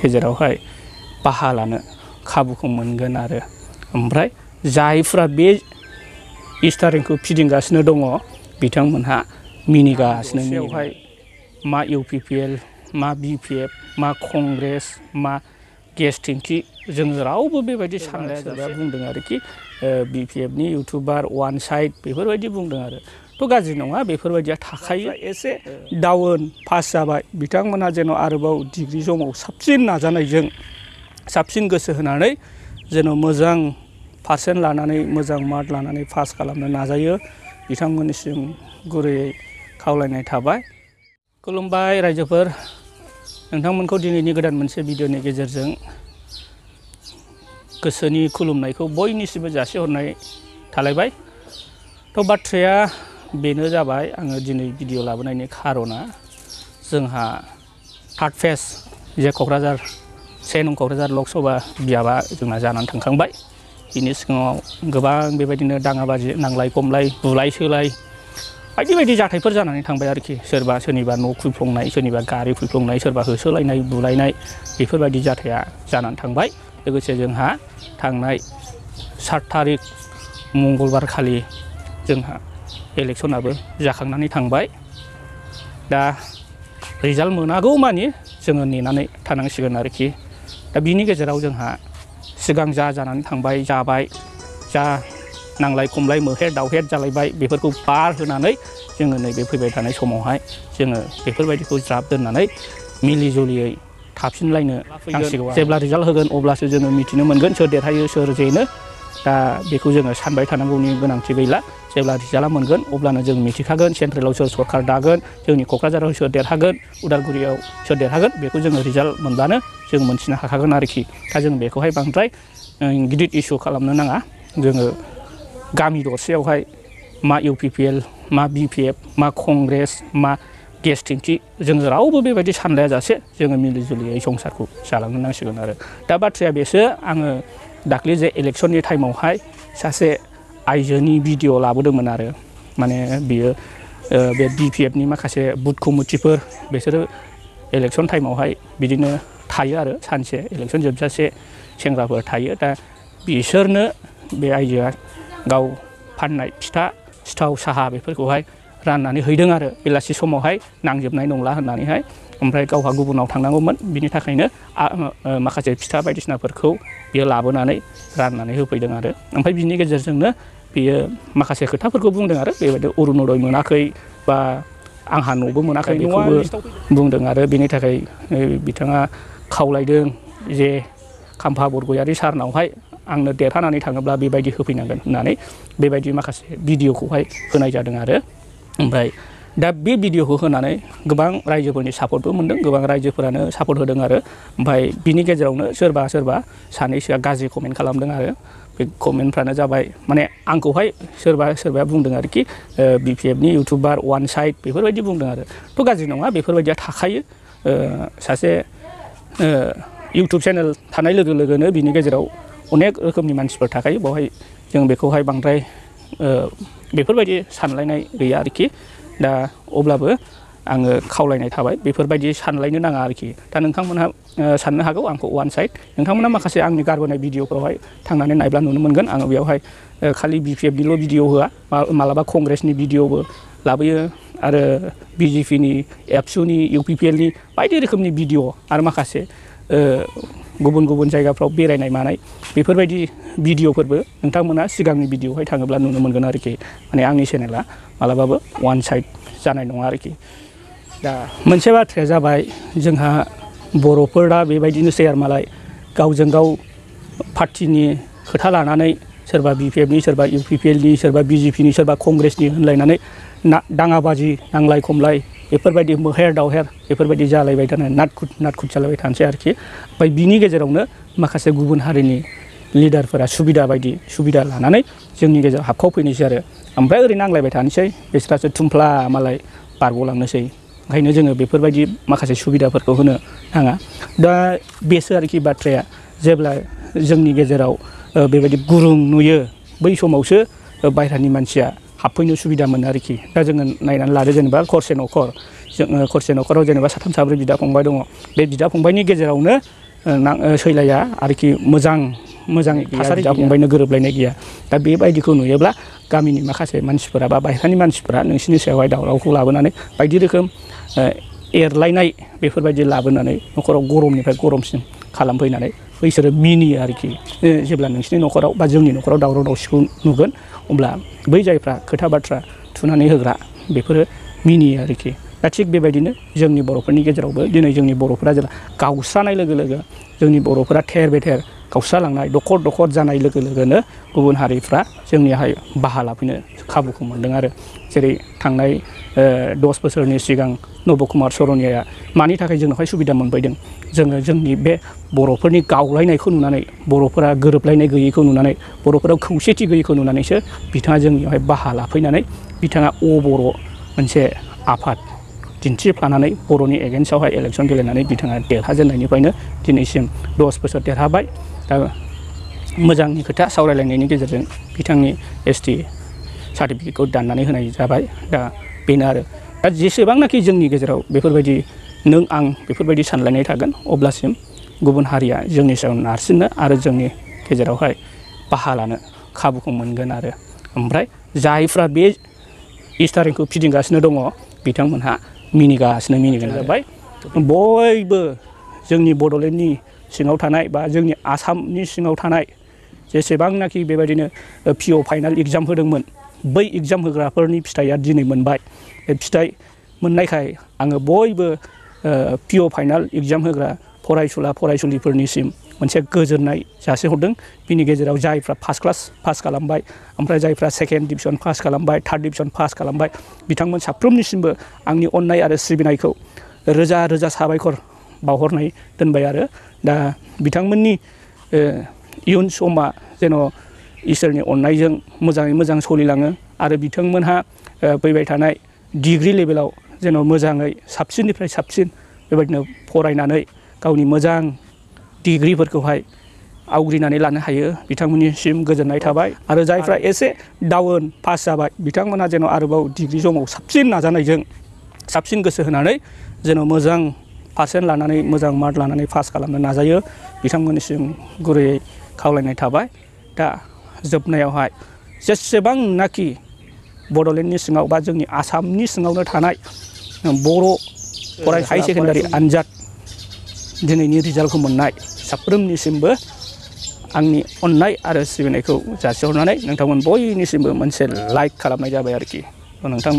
गेजेरावहाय बाहा लानो खाबुखौ मोनगोन आरो ओमफ्राय जायफ्रा बे स्टारिंखौ फिदिंगासिनो दङ बिथांमोनहा मिनिगासिनो बेवहाय मा UPPL मा BPF मा कंग्रेस मा गेस टेंकि जों रावबो बेबायदि सानलाया सोरबा बुंदों आरोखि BPF नि इउटुबार वान साइड बेफोरबायदि बुंदों आरो थ' गाज्रि नङा बेफोरबायदिया थाखायो एसे डाउन पास जाबाय बिथांमोनहा जेन' आरोबाव डिग्री समाव साबसिन नाजानायजों साबसिन गोसो होनानै जेन' मोजां पारसेन्ट लानानै मोजां मार्क लानानै पास खालामनो नाजायो बिथांमोननिसिम गुरैयै खावलायनाय थाबाय। खुलुमबाय रायजोफोर नोंथांमोनखौ दिनैनि गोदान मोनसे भिडिअनि गेजेरजों गोसोनि खुलुमनायखौ बयनिसिमबो जासिहरनाय थालायबाय। थ' बाथ्राया बेनो जाबाय आङो दिनै भिडिअ लाबोनायनि खारना जोंहा थार्ड फेज जे क'क्राझार 1 नं क'क्राझार लक सभा बियाबा जोंना जानानै थांखांबाय। बिनि सिगाङाव गोबां बेबायदिनो दाङाबाजि नांलाय खमलाय बुलाय सोलाय बायदि बायदि जाथायफोर जानानै थांबाय आरोखि सोरबा सोरनिबा न' खुफ्लंनाय सोरनिबा गारि खुफ्लंनाय सोरबा होसोलायनाय बुलायनाय बेफोरबायदि जाथाया जानानै थांबाय। लोगोसे जोंहा थांनाय 7 थारिख मंगलबार खालि जोंहा इलेक्सनाबो जाखांनानै थांबाय। दा रिजाल्ट मोनागौ मानि जोङो नेनानै थानांसिगोन आरोखि। दा बिनि गेजेराव जोंहा सिगां जा जानानै थांबाय जाबाय जा नांलाय खमलाय मोहेर दावहेर जालायबाय बेफोरखौ पार होनानै जोङो नैबे फैबाय थानाय समावहाय जोङो बेफोरबायदिखौ ज्राब दोननानै मिलि जुलियै थाफिनलायनो नांसिगौ। जेब्ला रिजाल्ट होगोन अब्लासो जोङो मिथिनो मोनगोन सोर देरहायो सोर जेनो। दा बेखौ जोङो सानबाय थानांगौनि गोनांथि गैला। जेब्ला रिजाल्टआ मोनगोन अब्लानो जों मिथिखागोन सेन्ट्रेलाव सोर सरकार दागोन जोंनि क'क्राझाराव सोर देरहागोन उदालगुरियाव सोर देरहागोन बेखौ जोङो रिजाल्ट मोनब्लानो जों मोनथिनो हाखागोन आरोखि। दा जों बेखौहाय बांद्राय गिदिर इस्यु खालामनो नाङा। जोङो गामि दरसेयावहाय मा UPPL मा BPF मा कंग्रेस मा गेस टेंकि जोङो रावबो बेबायदि सानलाया जासे जोङो मिलि जुलियै संसारखौ जालांनो नांसिगोन आरो। दा बाथ्राया बेसो आङो दाख्लै जे इलेक्सननि टाइमावहाय सासे आइजोनि भिडिअ लाबोदोंमोन आरो माने बियो बे BPF नि माखासे बुथ कमिटिफोर बिसोरो इलेक्सन टाइमावहाय बिदिनो थायो आरो सानसे इलेक्सन जोबजासे सेंग्राफोर थायो। दा बिसोरनो बे आइजोआ गाव फाननाय फिथा सिथाव साहा बेफोरखौहाय राननानै हैदों आरो बेलासि समावहाय नांजोबनाय नंला होननानैहाय। ओमफ्राय गावहा गुबुनाव थांनांगौमोन बिनि थाखायनो माखासे फिथा बायदिसिनाफोरखौ बियो लाबोनानै राननानै होफैदों आरो। ओमफ्राय बिनि गेजेरजोंनो बियो माखासे खोथाफोरखौ बुंदों आरो बेबायदि अरुनदय मोनाखै बा आंहा न'बो मोनाखै बेखौबो बुंदों आरो बेनि थाखाय बिथाङा खावलायदों जे खाम्फा बरगयारि सारनावहाय आंनो देरहानानै थाङोब्ला बेबायदि होफैनांगोन होननानै बेबायदि माखासे भिडिअखौहाय होनाय जादों आरो। ओमफ्राय दा बे भिडिअखौ होनानै गोबां रायजोफोरनि सापर्टबो मोनदों गोबां रायजोफोरानो सापर्ट होदों आरो। ओमफ्राय बिनि गेजेरावनो सोरबा सोरबा सानैसोआ गाज्रि कमेन्ट खालामदों आरो बे कमेन्टफ्रानो जाबाय माने आंखौहाय सोरबाया बुंदों आरोखि BPF नि इउटुबार वान साइड बेफोरबायदि बुंदों आरो। थ' गाज्रि नङा बेफोरबायदिया थाखायो। सासे इउटुब चेनेल थानाय लोगो लोगोनो बिनि गेजेराव अनेक रोखोमनि मानसिफोर थाखायो बेवहाय जों बेखौहाय बांद्राय बेफोरबायदि सानलायनाय गैया आरोखि। दा अब्लाबो आङो खावलायनाय थाबाय बेफोरबायदि सानलायनो नाङा आरोखि। दा नोंथांमोनहा साननो हागौ आंखौ वान साइड नोंथांमोना माखासे आंनि गारबोनाय भिडिअफोरावहाय थांनानै नायब्ला नुनो मोनगोन आङो बेयावहाय खालि BPF निल' भिडिअ होआ मालाबा कंग्रेसनि भिडिअबो लाबोयो आरो BJP नि एबसुनि UPPL नि बायदि रोखोमनि भिडिअ आरो माखासे गुबुन गुबुन जायगाफ्राव बेरायनाय मानाय बेफोरबायदि भिडिअफोरबो नोंथांमोना सिगांनि भिडिअआवहाय थाङोब्ला नुनो मोनगोन आरोखि। माने आंनि चेनेला मालाबाबो वान साइड जानाय नङा आरोखि। दा मोनसे बाथ्राया जाबाय जोंहा बर'फोरा बेबायदिनोसै आरो मालाय गावजों गाव पार्टिनि खोथा लानानै सोरबा BPF नि सोरबा UPPL नि सोरबा BJP नि सोरबा कंग्रेसनि होनलायनानै दाङाबाजि नांलाय खमलाय बेफोरबायदि मोहेर दावहेर बेफोरबायदि जालायबाय थानाय नाटकुट जालायबाय थानोसै आरोखि। ओमफ्राय बिनि गेजेरावनो माखासे गुबुन हारिनि लिडारफोरा सुबिदा लानानै जोंनि गेजेराव हाबखावफैनोसै आरो ओमफ्राय ओरै नांलायबाय थानोसै बिसोरासो थुमफ्ला मालाय बारग'लांनोसै। ओंखायनो जोङो बेफोरबायदि माखासे सुबिदाफोरखौ होनो नाङा। दा बेसो आरोखि बाथ्राया जेब्ला जोंनि गेजेराव बेबायदि गुरुं नुयो बै समावसो बायह्रानि मानसिया हाबफैनो सुबिदा मोनो आरोखि। दा जोङो नायनानै लादो जेनेबा खरसे न'खराव जेनेबा साथाम साब्रै बिदा फंबाय दङ बे बिदा फंबायनि गेजेरावनो सैलाया आरोखि मोजां थासारि फंबायनो गोरोबलायनाय गैया दा बेबायदिखौ नुयोब्ला गामिनि माखासे मानसिफोरा बा बाहेरानि मानसिफोरा नोंसिनि सायावहाय दावरावखौ लाबोनानै बायदि रोखोम एरलायनाय बेफोरबायदि लाबोनानै न'खराव गरमनिफ्राय गरमसिन खालामफैनानै बैसोरो मिनियो आरोखि जेब्ला नोंसिनि न'खराव बा जोंनि न'खराव दावराव दावसिखौ नुगोन अब्ला बै जायफ्रा खोथा बाथ्रा थुनानै होग्रा बेफोरो मिनियो आरोखि दा थिग बेबायदिनो जोंनि बर'फोरनि गेजेरावबो दिनै जोंनि बर'फोरा जेब्ला गावस्रानाय लोगो लोगो जोंनि बर'फोरा थेर बेथेर गावस्रालांनाय दखर दखर जानाय लोगो लोगोनो गुबुन हारिफ्रा जोंनियावहाय बाहा लाफैनो खाबुखौ मोनदों आरो जेरै थांनाय 10 बोसोरनि सिगां नब कुमार सरनियाया मानि थाखाय जोंनावहाय सुबिदा मोनबायदों जोङो जोंनि बे बर'फोरनि गावलायनायखौ नुनानै बर'फोरा गोरोबलायनाय गैयैखौ नुनानै बर'फोराव खौसेथि गैयैखौ नुनानैसो बिथाङा जोंनियावहाय बाहा लाफैनानै बिथाङा बर' मोनसे आफाद दिन्थिफ्लानानै बर'नि एगेन्स्टआवहाय इलेक्सन गेलेनानै बिथाङा देरहाजेननायनिफ्रायनो दिनैसिम 10 बोसोर देरहाबाय दा मोजांनि खोथा सावरायलायनायनि गेजेरजों बिथांनि ST सार्टिफिकेटखौ दाननानै होनाय जाबाय दा बेनो आरो दा जेसेबांनाखि जोंनि गेजेराव बेफोरबायदि नों आं बेफोरबायदि सानलायनाय थागोन अब्लासिम गुबुन हारिया जोंनि सायाव नारसिननो आरो जोंनि गेजेरावहाय बाहा लानो खाबुखौ मोनगोन आरो ओमफ्राय जायफ्रा बे इस्टारिंखौ फिदिंगासिनो दङ बिथांमोनहा मिनिगोन जाबाय बयबो जोंनि बड'लेण्डनि सिङाव थानाय बा जोंनि आसामनि सिङाव थानाय जेसेबांनाखि बेबायदिनो PO फाइनाल एग्जाम होदोंमोन बै एग्जाम होग्राफोरनि फिथाइया दिनै मोनबाय बे फिथाइ मोननायखाय आङो बयबो PO फाइनाल एग्जाम होग्रा फरायसुला फरायसुलिफोरनिसिम मोनसे गोजोननाय जासिहरदों बिनि गेजेराव जायफ्रा फार्स्ट क्लास पास खालामबाय ओमफ्राय जायफ्रा सेकेन्ड डिभिजन पास खालामबाय थार्ड डिभिजन पास खालामबाय बिथांमोन साफ्रोमनिसिमबो आंनि अननाय आरो सिबिनायखौ रोजा रोजा साबायखर बावहरनाय दोनबाय आरो दा बिथांमोननि इयुन समा जेन' इसोरनि अननायजों मोजाङै मोजां सोलिलाङो आरो बिथांमोनहा फैबाय थानाय डिग्री लेभेलाव जेन' मोजाङै साबसिननिफ्राय साबसिन बेबायदिनो फरायनानै गावनि मोजां डिग्रीफोरखौहाय आवग्रिनानै लानो हायो बिथांमोननिसिम गोजोननाय थाबाय आरो जायफ्रा एसे डाउन पास जाबाय बिथांमोनहा जेन' आरोबाव डिग्री समाव साबसिन नाजानायजों साबसिन गोसो होनानै जेन' मोजां पारसेन्ट लानानै मोजां मार्क लानानै पास खालामनो नाजायो बिथांमोननिसिम गुरैयै खावलायनाय थाबाय दा जोबनायावहाय जेसेबांनाखि बड'लेण्डनि सिङाव बा जोंनि आसामनि सिङावनो थानाय बर' हाई सेकेन्डारि आनजाद दिनैनि रिजाल्टखौ मोननाय साफ्रोमनिसिमबो आंनि अननाय आरो सिबिनायखौ जासिहरनानै नोंथांमोन बयनिसिमबो मोनसे लाइक खालामनाय जाबाय आरोखि नोंथांमोन